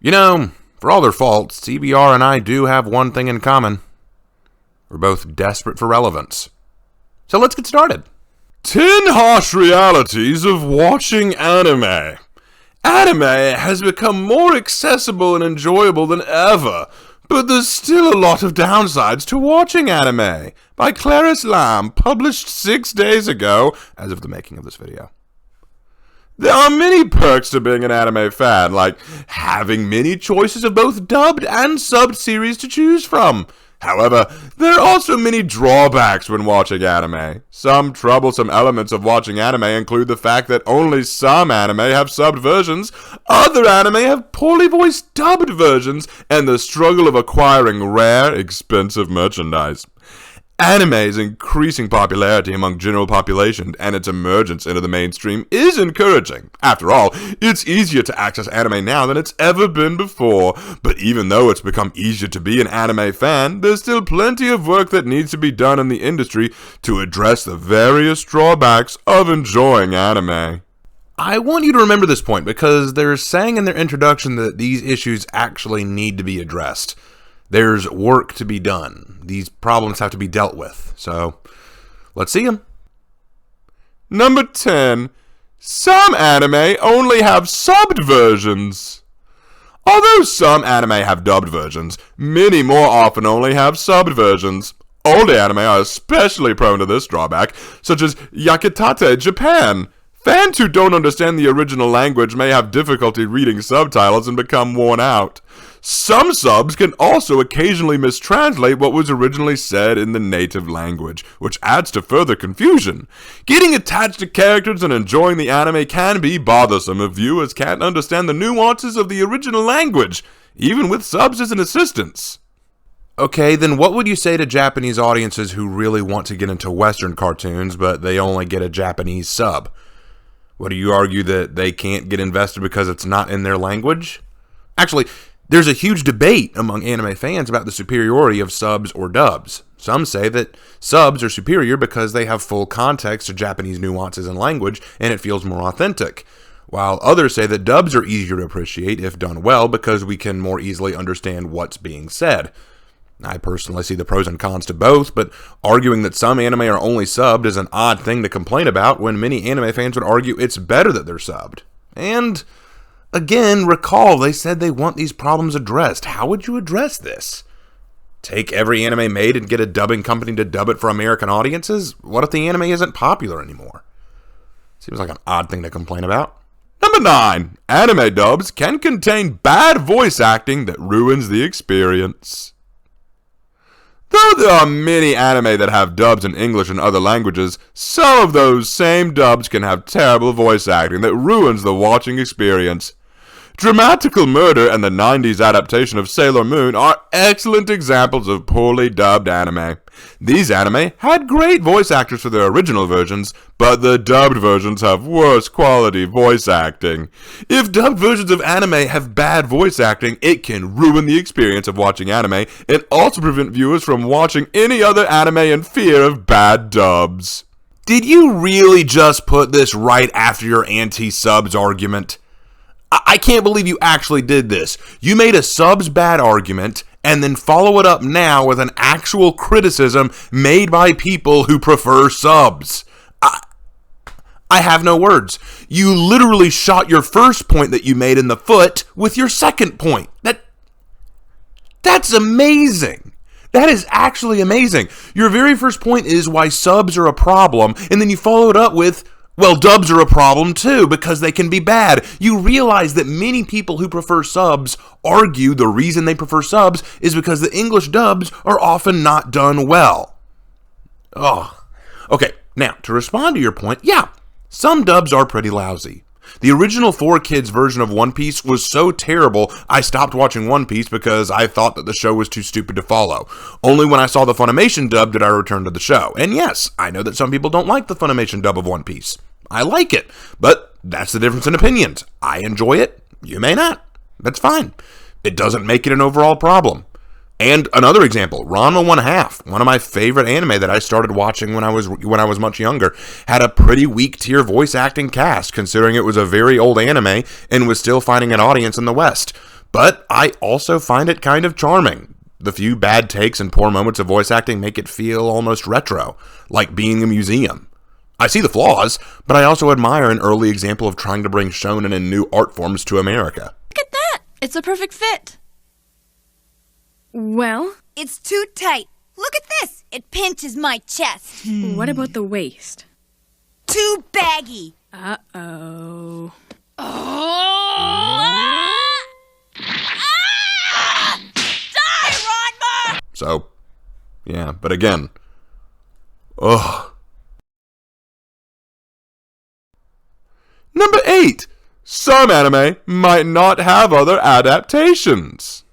You know, for all their faults, CBR and I do have one thing in common. We're both desperate for relevance. So let's get started. 10 harsh realities of watching anime. Anime has become more accessible and enjoyable than ever, but there's still a lot of downsides to watching anime, by Clarice Lam, published 6 days ago, as of the making of this video. There are many perks to being an anime fan, like having many choices of both dubbed and subbed series to choose from. However, there are also many drawbacks when watching anime. Some troublesome elements of watching anime include the fact that only some anime have subbed versions, other anime have poorly voiced dubbed versions, and the struggle of acquiring rare, expensive merchandise. Anime's increasing popularity among general population and its emergence into the mainstream is encouraging. After all, it's easier to access anime now than it's ever been before. But even though it's become easier to be an anime fan, there's still plenty of work that needs to be done in the industry to address the various drawbacks of enjoying anime. I want you to remember this point because they're saying in their introduction that these issues actually need to be addressed. There's work to be done. These problems have to be dealt with. So, let's see them. Number 10. Some anime only have subbed versions. Although some anime have dubbed versions, many more often only have subbed versions. Older anime are especially prone to this drawback, such as Yakitate Japan. Fans who don't understand the original language may have difficulty reading subtitles and become worn out. Some subs can also occasionally mistranslate what was originally said in the native language, which adds to further confusion. Getting attached to characters and enjoying the anime can be bothersome if viewers can't understand the nuances of the original language, even with subs as an assistance. Okay, then what would you say to Japanese audiences who really want to get into Western cartoons, but they only get a Japanese sub? Would you argue that they can't get invested because it's not in their language? Actually, there's a huge debate among anime fans about the superiority of subs or dubs. Some say that subs are superior because they have full context to Japanese nuances and language, and it feels more authentic. While others say that dubs are easier to appreciate if done well because we can more easily understand what's being said. I personally see the pros and cons to both, but arguing that some anime are only subbed is an odd thing to complain about when many anime fans would argue it's better that they're subbed. And again, recall they said they want these problems addressed. How would you address this? Take every anime made and get a dubbing company to dub it for American audiences? What if the anime isn't popular anymore? Seems like an odd thing to complain about. Number 9. Anime dubs can contain bad voice acting that ruins the experience. Though there are many anime that have dubs in English and other languages, some of those same dubs can have terrible voice acting that ruins the watching experience. Dramatical Murder and the 90s adaptation of Sailor Moon are excellent examples of poorly dubbed anime. These anime had great voice actors for their original versions, but the dubbed versions have worse quality voice acting. If dubbed versions of anime have bad voice acting, it can ruin the experience of watching anime and also prevent viewers from watching any other anime in fear of bad dubs. Did you really just put this right after your anti-subs argument? I can't believe you actually did this. You made a subs bad argument and then follow it up now with an actual criticism made by people who prefer subs. I have no words. You literally shot your first point that you made in the foot with your second point. That's amazing. That is actually amazing. Your very first point is why subs are a problem, and then you follow it up with, well, dubs are a problem too because they can be bad. You realize that many people who prefer subs argue the reason they prefer subs is because the English dubs are often not done well. Oh, okay. Now, to respond to your point, yeah, some dubs are pretty lousy. The original 4Kids version of One Piece was so terrible, I stopped watching One Piece because I thought that the show was too stupid to follow. Only when I saw the Funimation dub did I return to the show. And yes, I know that some people don't like the Funimation dub of One Piece. I like it, but that's the difference in opinions. I enjoy it, you may not. That's fine. It doesn't make it an overall problem. And another example, Ranma 1/2, one of my favorite anime that I started watching when I was much younger, had a pretty weak tier voice acting cast, considering it was a very old anime and was still finding an audience in the West. but I also find it kind of charming. The few bad takes and poor moments of voice acting make it feel almost retro, like being a museum. I see the flaws, but I also admire an early example of trying to bring shonen and new art forms to America. Look at that! It's a perfect fit. Well, It's too tight. Look at this. It pinches my chest. what about the waist? Too baggy. Uh-oh. Die, Ranma! So, yeah, but again, ugh. Number 8. Some anime might not have other adaptations.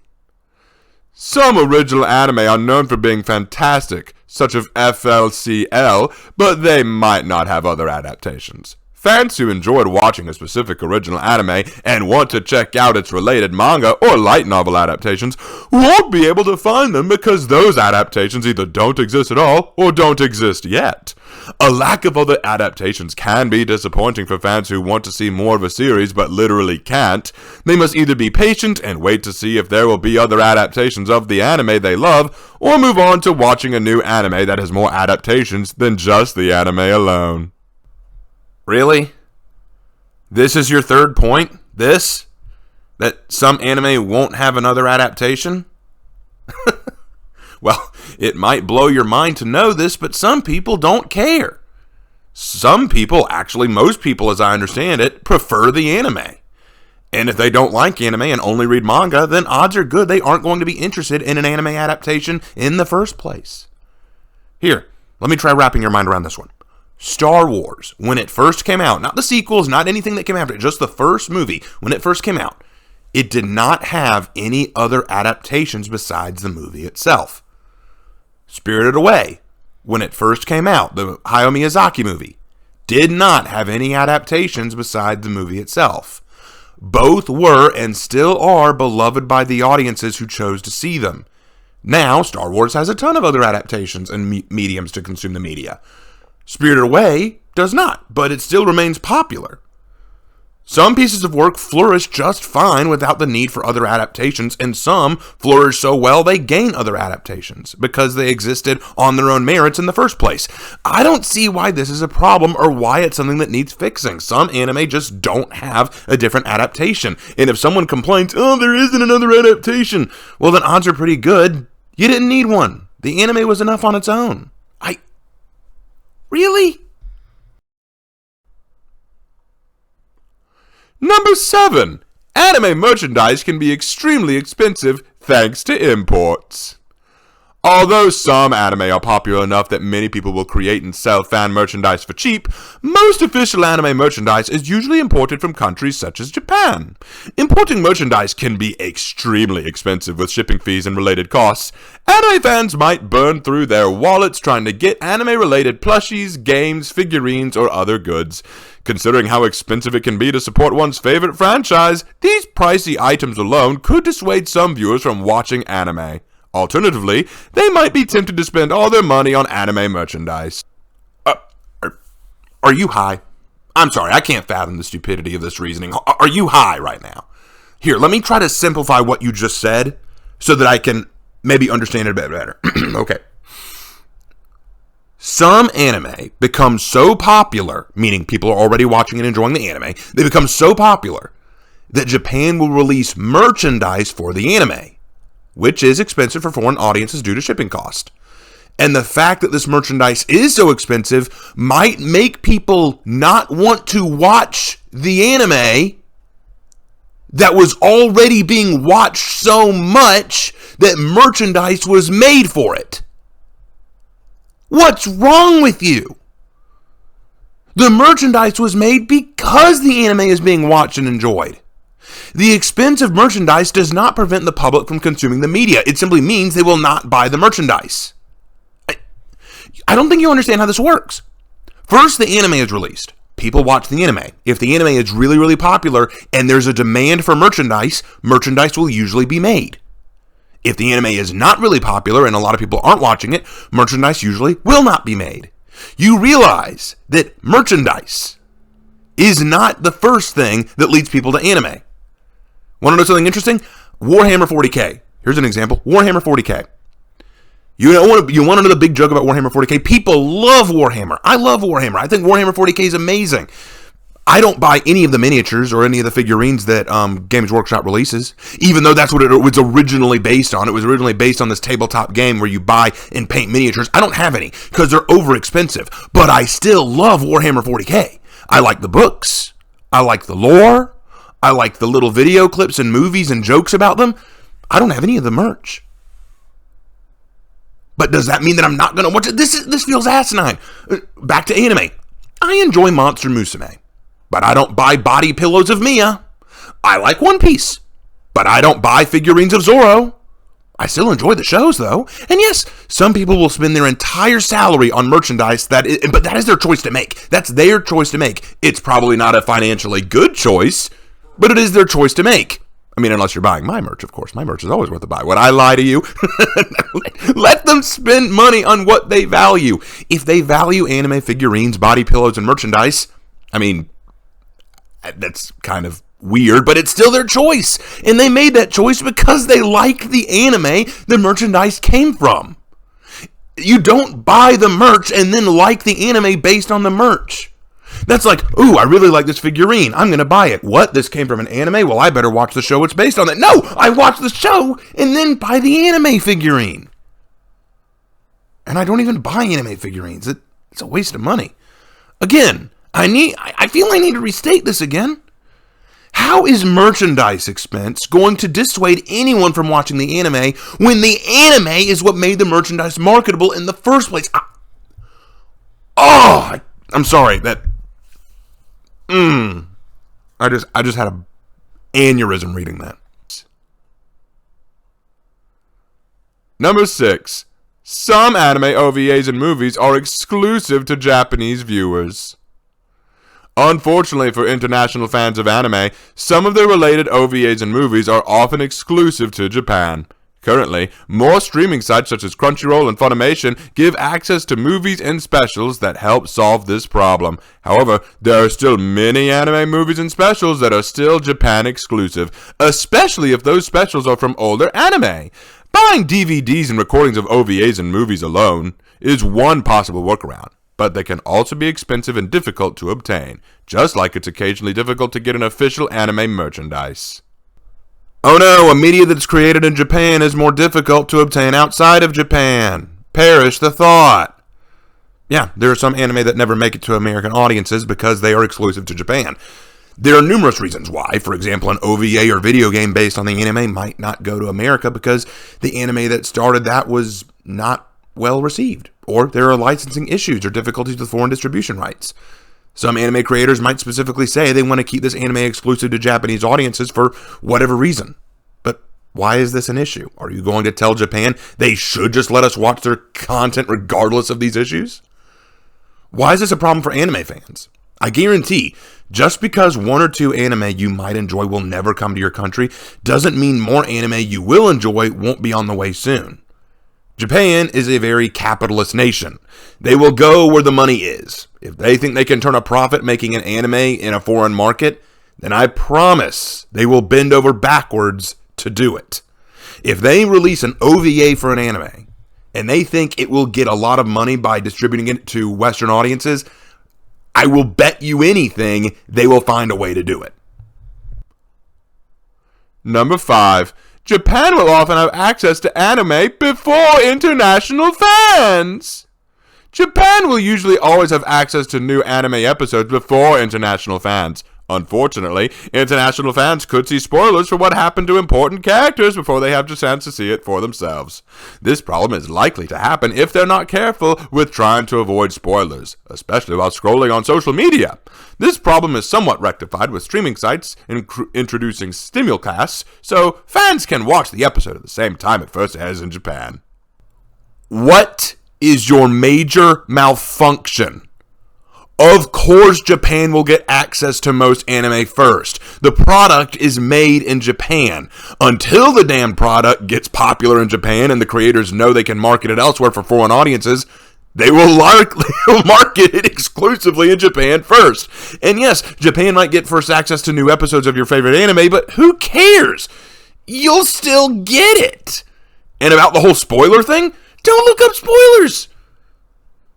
Some original anime are known for being fantastic, such as FLCL, but they might not have other adaptations. Fans who enjoyed watching a specific original anime and want to check out its related manga or light novel adaptations won't be able to find them because those adaptations either don't exist at all or don't exist yet. A lack of other adaptations can be disappointing for fans who want to see more of a series but literally can't. They must either be patient and wait to see if there will be other adaptations of the anime they love, or move on to watching a new anime that has more adaptations than just the anime alone. Really? This is your third point? This? That some anime won't have another adaptation? Well, it might blow your mind to know this, but some people don't care. Some people, actually most people as I understand it, prefer the anime. And if they don't like anime and only read manga, then odds are good they aren't going to be interested in an anime adaptation in the first place. Here, let me try wrapping your mind around this one. Star Wars, when it first came out, not the sequels, not anything that came after it, just the first movie, when it first came out, it did not have any other adaptations besides the movie itself. Spirited Away, when it first came out, the Hayao Miyazaki movie, did not have any adaptations besides the movie itself. Both were and still are beloved by the audiences who chose to see them. Now, Star Wars has a ton of other adaptations and mediums to consume the media. Spirited Away does not, but it still remains popular. Some pieces of work flourish just fine without the need for other adaptations, and some flourish so well they gain other adaptations because they existed on their own merits in the first place. I don't see why this is a problem or why it's something that needs fixing. Some anime just don't have a different adaptation, and if someone complains, oh, there isn't another adaptation, well then odds are pretty good you didn't need one. The anime was enough on its own. Really? Number 7. Anime merchandise can be extremely expensive thanks to imports. Although some anime are popular enough that many people will create and sell fan merchandise for cheap, most official anime merchandise is usually imported from countries such as Japan. Importing merchandise can be extremely expensive with shipping fees and related costs. Anime fans might burn through their wallets trying to get anime-related plushies, games, figurines, or other goods. Considering how expensive it can be to support one's favorite franchise, these pricey items alone could dissuade some viewers from watching anime. Alternatively, they might be tempted to spend all their money on anime merchandise. Are you high? I'm sorry, I can't fathom the stupidity of this reasoning. Are you high right now? Here, let me try to simplify what you just said so that I can maybe understand it a bit better. Okay. Some anime become so popular, meaning people are already watching and enjoying the anime, they become so popular that Japan will release merchandise for the anime, which is expensive for foreign audiences due to shipping cost. And the fact that this merchandise is so expensive might make people not want to watch the anime that was already being watched so much that merchandise was made for it. What's wrong with you? The merchandise was made because the anime is being watched and enjoyed. The expense of merchandise does not prevent the public from consuming the media. It simply means they will not buy the merchandise. I don't think you understand how this works. First, the anime is released. People watch the anime. If the anime is really, really popular and there's a demand for merchandise, merchandise will usually be made. If the anime is not really popular and a lot of people aren't watching it, merchandise usually will not be made. You realize that merchandise is not the first thing that leads people to anime. Want to know something interesting? Warhammer 40K. Here's an example. Warhammer 40K. You want to know the big joke about Warhammer 40K? People love Warhammer. I love Warhammer. I think Warhammer 40K is amazing. I don't buy any of the miniatures or any of the figurines that Games Workshop releases, even though that's what it was originally based on. It was originally based on this tabletop game where you buy and paint miniatures. I don't have any because they're over expensive, but I still love Warhammer 40K. I like the books. I like the lore. I like the little video clips and movies and jokes about them. I don't have any of the merch. But does that mean that I'm not going to watch it? This feels asinine. Back to anime. I enjoy Monster Musume, but I don't buy body pillows of Mia. I like One Piece, but I don't buy figurines of Zoro. I still enjoy the shows, though. And yes, some people will spend their entire salary on merchandise, but that is their choice to make. That's their choice to make. It's probably not a financially good choice, but it is their choice to make. I mean, unless you're buying my merch, of course. My merch is always worth a buy. Would I lie to you? Let them spend money on what they value. If they value anime figurines, body pillows, and merchandise, I mean, that's kind of weird, but it's still their choice. And they made that choice because they like the anime the merchandise came from. You don't buy the merch and then like the anime based on the merch. That's like, ooh, I really like this figurine. I'm going to buy it. What? This came from an anime? Well, I better watch the show it's based on that. No, I watch the show and then buy the anime figurine. And I don't even buy anime figurines. It's a waste of money. Again, I feel I need to restate this again. How is merchandise expense going to dissuade anyone from watching the anime when the anime is what made the merchandise marketable in the first place? I'm sorry. I just had an aneurysm reading that. Number 6. Some anime OVAs and movies are exclusive to Japanese viewers. Unfortunately for international fans of anime, some of the related OVAs and movies are often exclusive to Japan. Currently, more streaming sites such as Crunchyroll and Funimation give access to movies and specials that help solve this problem. However, there are still many anime movies and specials that are still Japan exclusive, especially if those specials are from older anime. Buying DVDs and recordings of OVAs and movies alone is one possible workaround, but they can also be expensive and difficult to obtain, just like it's occasionally difficult to get an official anime merchandise. Oh no, a media that's created in Japan is more difficult to obtain outside of Japan. Perish the thought. Yeah, there are some anime that never make it to American audiences because they are exclusive to Japan. There are numerous reasons why. For example, an OVA or video game based on the anime might not go to America because the anime that started that was not well received, or there are licensing issues or difficulties with foreign distribution rights. Some anime creators might specifically say they want to keep this anime exclusive to Japanese audiences for whatever reason. But why is this an issue? Are you going to tell Japan they should just let us watch their content regardless of these issues? Why is this a problem for anime fans? I guarantee, just because one or two anime you might enjoy will never come to your country doesn't mean more anime you will enjoy won't be on the way soon. Japan is a very capitalist nation. They will go where the money is. If they think they can turn a profit making an anime in a foreign market, then I promise they will bend over backwards to do it. If they release an OVA for an anime, and they think it will get a lot of money by distributing it to Western audiences, I will bet you anything they will find a way to do it. Number 5. Japan will often have access to anime before international fans. Japan will usually always have access to new anime episodes before international fans. Unfortunately, international fans could see spoilers for what happened to important characters before they have the chance to see it for themselves. This problem is likely to happen if they're not careful with trying to avoid spoilers, especially while scrolling on social media. This problem is somewhat rectified with streaming sites introducing simulcasts, so fans can watch the episode at the same time it first airs in Japan. What is your major malfunction? Of course Japan will get access to most anime first. The product is made in Japan. Until the damn product gets popular in Japan and the creators know they can market it elsewhere for foreign audiences, they will likely market it exclusively in Japan first. And yes, Japan might get first access to new episodes of your favorite anime, but who cares? you'll still get it. And about the whole spoiler thing, don't look up spoilers.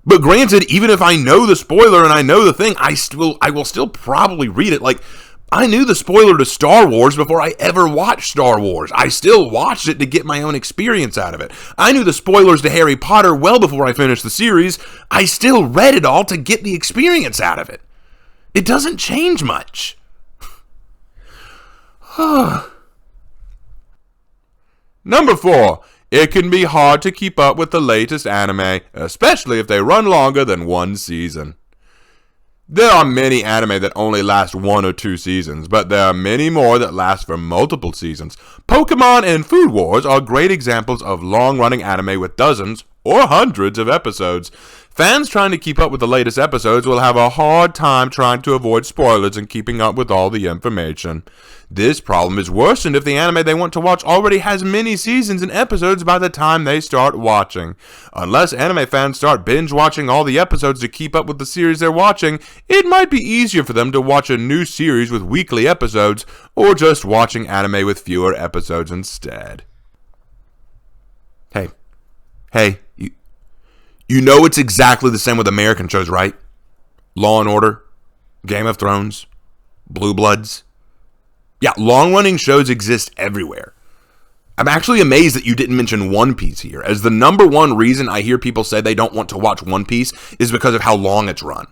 But granted, even if I know the spoiler and I know the thing, I will still probably read it. Like, I knew the spoiler to Star Wars before I ever watched Star Wars. I still watched it to get my own experience out of it. I knew the spoilers to Harry Potter well before I finished the series. I still read it all to get the experience out of it. It doesn't change much. Number 4. It can be hard to keep up with the latest anime, especially if they run longer than one season. There are many anime that only last 1 or 2 seasons, but there are many more that last for multiple seasons. Pokemon and Food Wars are great examples of long-running anime with dozens or hundreds of episodes. Fans trying to keep up with the latest episodes will have a hard time trying to avoid spoilers and keeping up with all the information. This problem is worsened if the anime they want to watch already has many seasons and episodes by the time they start watching. Unless anime fans start binge watching all the episodes to keep up with the series they're watching, it might be easier for them to watch a new series with weekly episodes or just watching anime with fewer episodes instead. Hey, you know it's exactly the same with American shows, right? Law and Order, Game of Thrones, Blue Bloods. Yeah, long-running shows exist everywhere. I'm actually amazed that you didn't mention One Piece here, as the number one reason I hear people say they don't want to watch One Piece is because of how long it's run.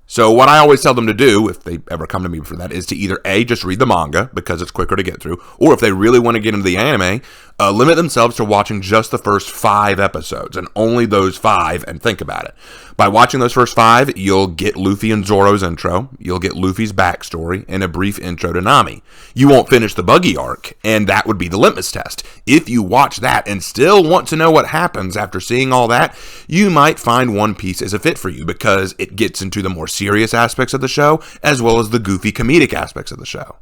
So what I always tell them to do, if they ever come to me for that, is to either A, just read the manga, because it's quicker to get through, or if they really want to get into the anime, limit themselves to watching just the first 5 episodes, and only those 5, and think about it. By watching those first 5, you'll get Luffy and Zoro's intro, you'll get Luffy's backstory, and a brief intro to Nami. You won't finish the Buggy arc, and that would be the litmus test. If you watch that and still want to know what happens after seeing all that, you might find One Piece as a fit for you, because it gets into the more serious aspects of the show, as well as the goofy comedic aspects of the show.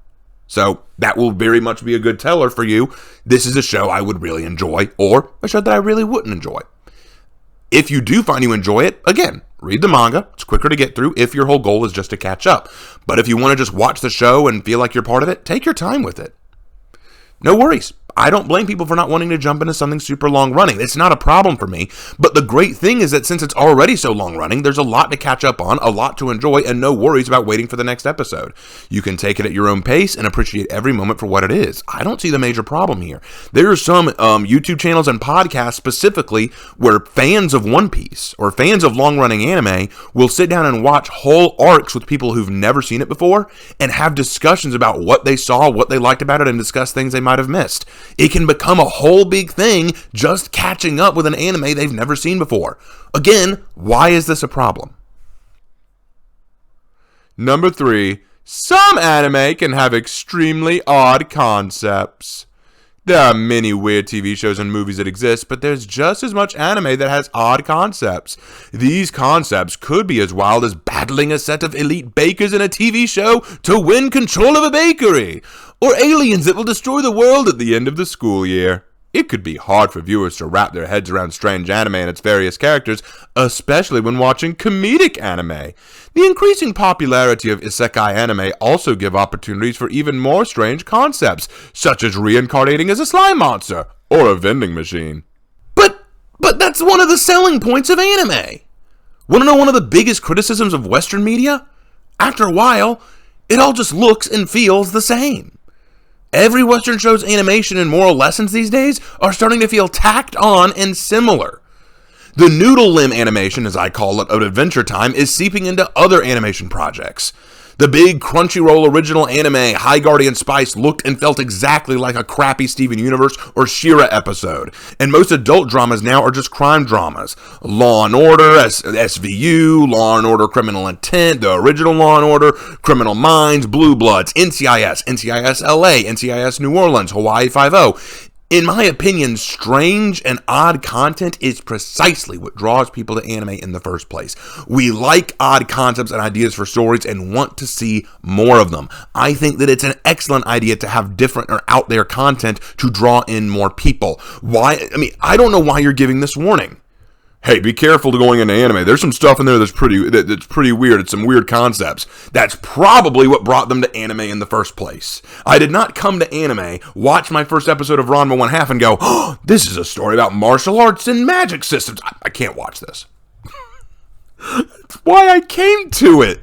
So that will very much be a good teller for you. This is a show I would really enjoy, or a show that I really wouldn't enjoy. If you do find you enjoy it, again, read the manga. It's quicker to get through if your whole goal is just to catch up. But if you want to just watch the show and feel like you're part of it, take your time with it. No worries. I don't blame people for not wanting to jump into something super long running. It's not a problem for me. But the great thing is that since it's already so long running, there's a lot to catch up on, a lot to enjoy, and no worries about waiting for the next episode. You can take it at your own pace and appreciate every moment for what it is. I don't see the major problem here. There are some YouTube channels and podcasts specifically where fans of One Piece or fans of long-running anime will sit down and watch whole arcs with people who've never seen it before and have discussions about what they saw, what they liked about it, and discuss things they might have missed. It can become a whole big thing just catching up with an anime they've never seen before. Again, why is this a problem? Number 3. Some anime can have extremely odd concepts. There are many weird TV shows and movies that exist, but there's just as much anime that has odd concepts. These concepts could be as wild as battling a set of elite bakers in a TV show to win control of a bakery, or aliens that will destroy the world at the end of the school year. It could be hard for viewers to wrap their heads around strange anime and its various characters, especially when watching comedic anime. The increasing popularity of isekai anime also give opportunities for even more strange concepts, such as reincarnating as a slime monster or a vending machine. But that's one of the selling points of anime. Want to know one of the biggest criticisms of Western media? After a while, it all just looks and feels the same. Every Western show's animation and moral lessons these days are starting to feel tacked on and similar. The noodle limb animation, as I call it, of Adventure Time is seeping into other animation projects. The big Crunchyroll original anime High Guardian Spice looked and felt exactly like a crappy Steven Universe or She-Ra episode. And most adult dramas now are just crime dramas. Law and Order, SVU, Law and Order Criminal Intent, the original Law and Order, Criminal Minds, Blue Bloods, NCIS, NCIS LA, NCIS New Orleans, Hawaii Five-0. In my opinion, strange and odd content is precisely what draws people to anime in the first place. We like odd concepts and ideas for stories and want to see more of them. I think that it's an excellent idea to have different or out there content to draw in more people. Why? I mean, I don't know why you're giving this warning. Hey, be careful going into anime. There's some stuff in there that's pretty weird. It's some weird concepts. That's probably what brought them to anime in the first place. I did not come to anime, watch my first episode of Ranma 1/2 and go, oh, this is a story about martial arts and magic systems. I can't watch this. That's why I came to it.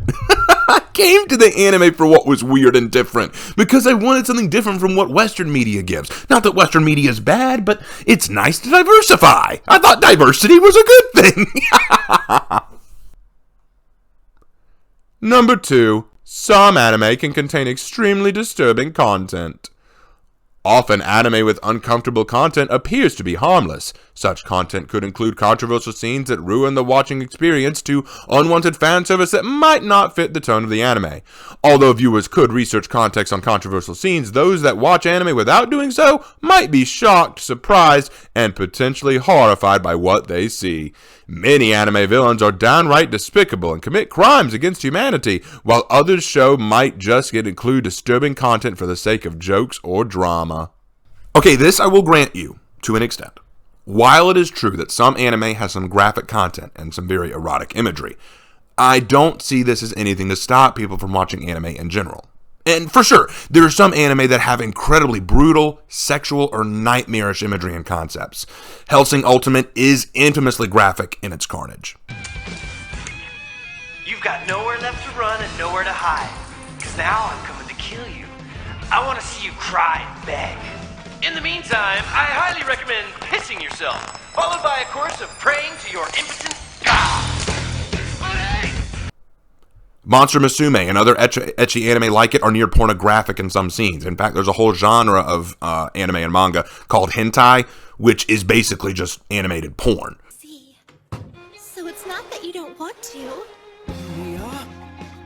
I came to the anime for what was weird and different, because I wanted something different from what Western media gives. Not that Western media is bad, but it's nice to diversify. I thought diversity was a good thing. Number 2. Some anime can contain extremely disturbing content. Often, anime with uncomfortable content appears to be harmless. Such content could include controversial scenes that ruin the watching experience to unwanted fan service that might not fit the tone of the anime. Although viewers could research context on controversial scenes, those that watch anime without doing so might be shocked, surprised, and potentially horrified by what they see. Many anime villains are downright despicable and commit crimes against humanity, while others might just include disturbing content for the sake of jokes or drama. Okay, this I will grant you, to an extent. While it is true that some anime has some graphic content and some very erotic imagery, I don't see this as anything to stop people from watching anime in general. And for sure, there are some anime that have incredibly brutal, sexual, or nightmarish imagery and concepts. Hellsing Ultimate is infamously graphic in its carnage. You've got nowhere left to run and nowhere to hide, because now I'm coming to kill you. I want to see you cry and beg. In the meantime, I highly recommend pissing yourself, followed by a course of praying to your impotent god. Monster Musume and other ecchi anime like it are near pornographic in some scenes. In fact, there's a whole genre of anime and manga called hentai, which is basically just animated porn. See, so it's not that you don't want to.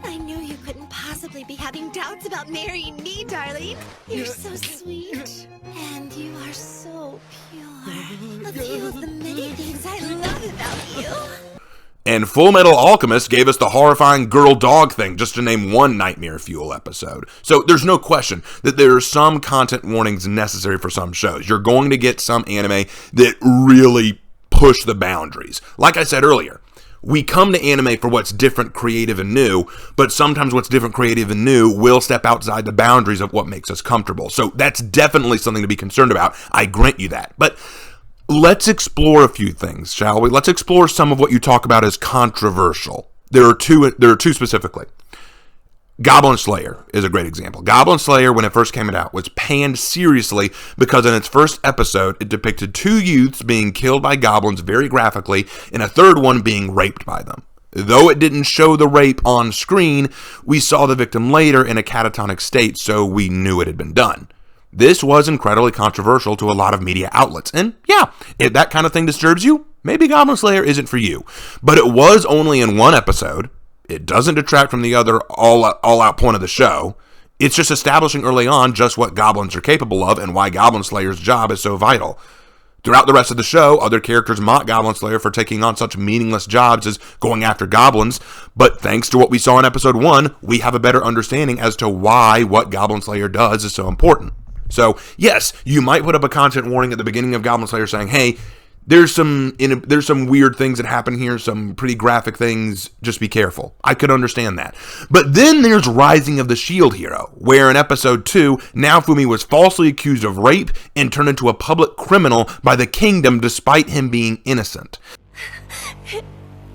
I knew you couldn't possibly be having doubts about marrying me, darling. You're so sweet, and you are so pure. A few of the many things I love about you. And Full Metal Alchemist gave us the horrifying girl-dog thing, just to name one Nightmare Fuel episode. So there's no question that there are some content warnings necessary for some shows. You're going to get some anime that really push the boundaries. Like I said earlier, we come to anime for what's different, creative, and new, but sometimes what's different, creative, and new will step outside the boundaries of what makes us comfortable. So that's definitely something to be concerned about. I grant you that. But let's explore a few things, shall we? Let's explore some of what you talk about as controversial. There are two specifically. Goblin Slayer is a great example. Goblin Slayer, when it first came out, was panned seriously because in its first episode, it depicted 2 youths being killed by goblins very graphically, and a third one being raped by them. Though it didn't show the rape on screen, we saw the victim later in a catatonic state, so we knew it had been done. This was incredibly controversial to a lot of media outlets. And yeah, if that kind of thing disturbs you, maybe Goblin Slayer isn't for you. But it was only in one episode. It doesn't detract from the other all-out point of the show. It's just establishing early on just what goblins are capable of and why Goblin Slayer's job is so vital. Throughout the rest of the show, other characters mock Goblin Slayer for taking on such meaningless jobs as going after goblins, but thanks to what we saw in episode 1, we have a better understanding as to why what Goblin Slayer does is so important. So, yes, you might put up a content warning at the beginning of Goblin Slayer saying, hey, there's some weird things that happen here, some pretty graphic things, just be careful. I could understand that. But then there's Rising of the Shield Hero, where in episode 2, Naofumi was falsely accused of rape and turned into a public criminal by the kingdom despite him being innocent.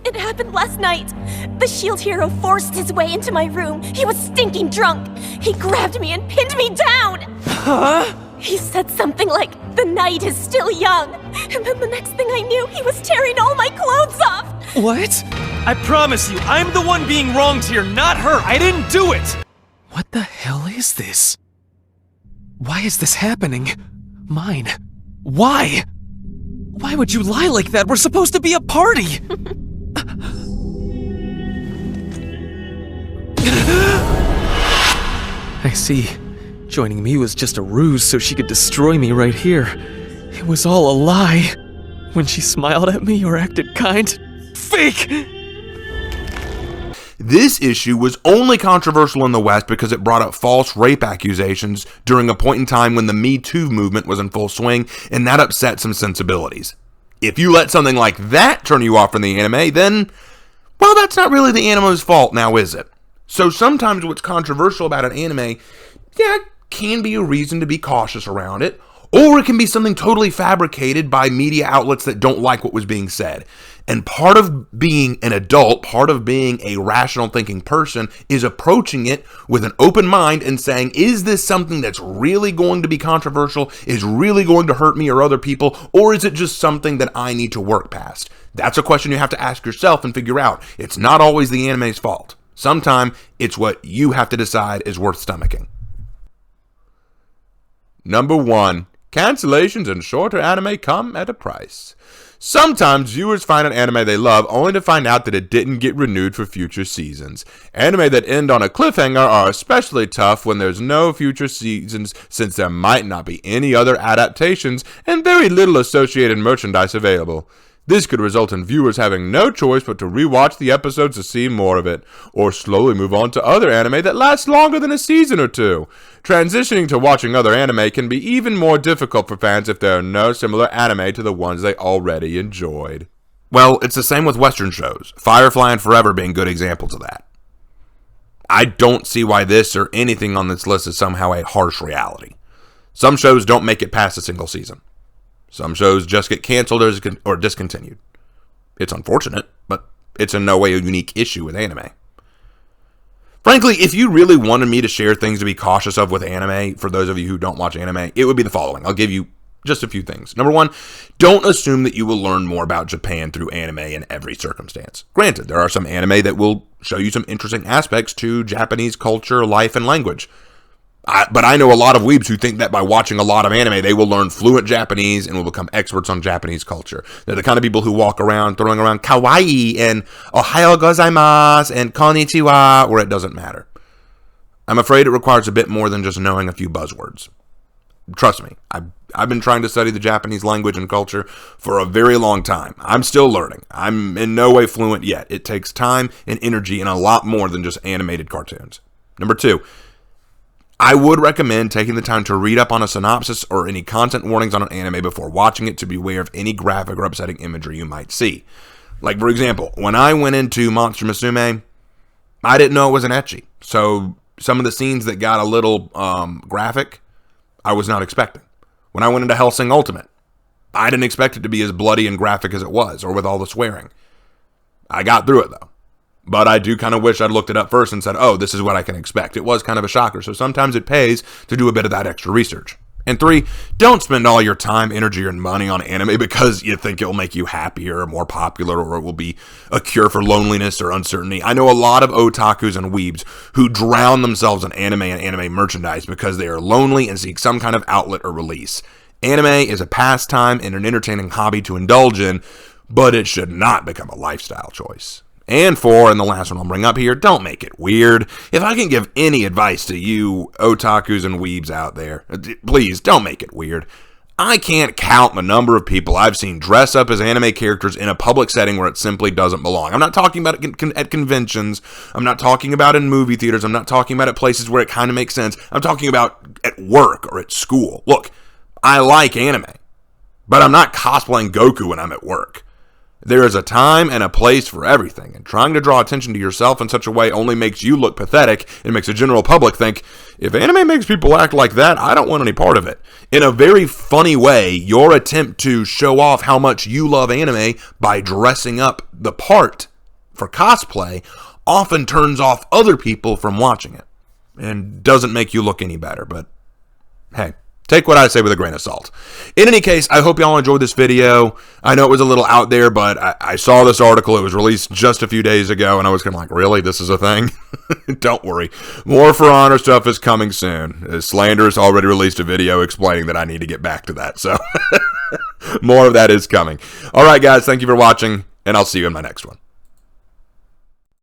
It happened last night. The shield hero forced his way into my room. He was stinking drunk. He grabbed me and pinned me down. Huh? He said something like, the night is still young. And then the next thing I knew, he was tearing all my clothes off. What? I promise you, I'm the one being wronged here, not her. I didn't do it. What the hell is this? Why is this happening? Mine. Why? Why would you lie like that? We're supposed to be a party. I see. Joining me was just a ruse so she could destroy me right here. It was all a lie. When she smiled at me or acted kind, fake! This issue was only controversial in the West because it brought up false rape accusations during a point in time when the Me Too movement was in full swing, and that upset some sensibilities. If you let something like that turn you off from the anime, then, well, that's not really the anime's fault now, is it? So sometimes what's controversial about an anime, yeah, can be a reason to be cautious around it, or it can be something totally fabricated by media outlets that don't like what was being said. And part of being an adult, part of being a rational thinking person, is approaching it with an open mind and saying, is this something that's really going to be controversial, is really going to hurt me or other people, or is it just something that I need to work past? That's a question you have to ask yourself and figure out. It's not always the anime's fault. Sometimes it's what you have to decide is worth stomaching. Number 1. Cancellations and shorter anime come at a price. Sometimes viewers find an anime they love only to find out that it didn't get renewed for future seasons. Anime that end on a cliffhanger are especially tough when there's no future seasons, since there might not be any other adaptations and very little associated merchandise available. This could result in viewers having no choice but to rewatch the episodes to see more of it, or slowly move on to other anime that lasts longer than a season or two. Transitioning to watching other anime can be even more difficult for fans if there are no similar anime to the ones they already enjoyed. Well, it's the same with Western shows, Firefly and Forever being good examples of that. I don't see why this or anything on this list is somehow a harsh reality. Some shows don't make it past a single season. Some shows just get canceled or discontinued. It's unfortunate, but it's in no way a unique issue with anime. Frankly, if you really wanted me to share things to be cautious of with anime, for those of you who don't watch anime, it would be the following. I'll give you just a few things. Number 1, don't assume that you will learn more about Japan through anime in every circumstance. Granted, there are some anime that will show you some interesting aspects to Japanese culture, life, and language. But I know a lot of weebs who think that by watching a lot of anime, they will learn fluent Japanese and will become experts on Japanese culture. They're the kind of people who walk around throwing around kawaii and ohayo gozaimasu and konnichiwa, where it doesn't matter. I'm afraid it requires a bit more than just knowing a few buzzwords. Trust me, I've been trying to study the Japanese language and culture for a very long time. I'm still learning. I'm in no way fluent yet. It takes time and energy and a lot more than just animated cartoons. Number 2, I would recommend taking the time to read up on a synopsis or any content warnings on an anime before watching it to be aware of any graphic or upsetting imagery you might see. Like, for example, when I went into Monster Musume, I didn't know it was an ecchi. So some of the scenes that got a little graphic, I was not expecting. When I went into Hellsing Ultimate, I didn't expect it to be as bloody and graphic as it was, or with all the swearing. I got through it, though. But I do kind of wish I'd looked it up first and said, oh, this is what I can expect. It was kind of a shocker, so sometimes it pays to do a bit of that extra research. And 3, don't spend all your time, energy, and money on anime because you think it'll make you happier or more popular, or it will be a cure for loneliness or uncertainty. I know a lot of otakus and weebs who drown themselves in anime and anime merchandise because they are lonely and seek some kind of outlet or release. Anime is a pastime and an entertaining hobby to indulge in, but it should not become a lifestyle choice. And 4, and the last one I'll bring up here, don't make it weird. If I can give any advice to you otakus and weebs out there, please don't make it weird. I can't count the number of people I've seen dress up as anime characters in a public setting where it simply doesn't belong. I'm not talking about it at conventions. I'm not talking about in movie theaters. I'm not talking about at places where it kind of makes sense. I'm talking about at work or at school. Look, I like anime, but I'm not cosplaying Goku when I'm at work. There is a time and a place for everything, and trying to draw attention to yourself in such a way only makes you look pathetic and makes the general public think, if anime makes people act like that, I don't want any part of it. In a very funny way, your attempt to show off how much you love anime by dressing up the part for cosplay often turns off other people from watching it, and doesn't make you look any better, but hey. Take what I say with a grain of salt. In any case, I hope y'all enjoyed this video. I know it was a little out there, but I saw this article. It was released just a few days ago, and I was kind of like, really? This is a thing? Don't worry. More For Honor stuff is coming soon. Slander has already released a video explaining that I need to get back to that, so more of that is coming. All right, guys, thank you for watching, and I'll see you in my next one.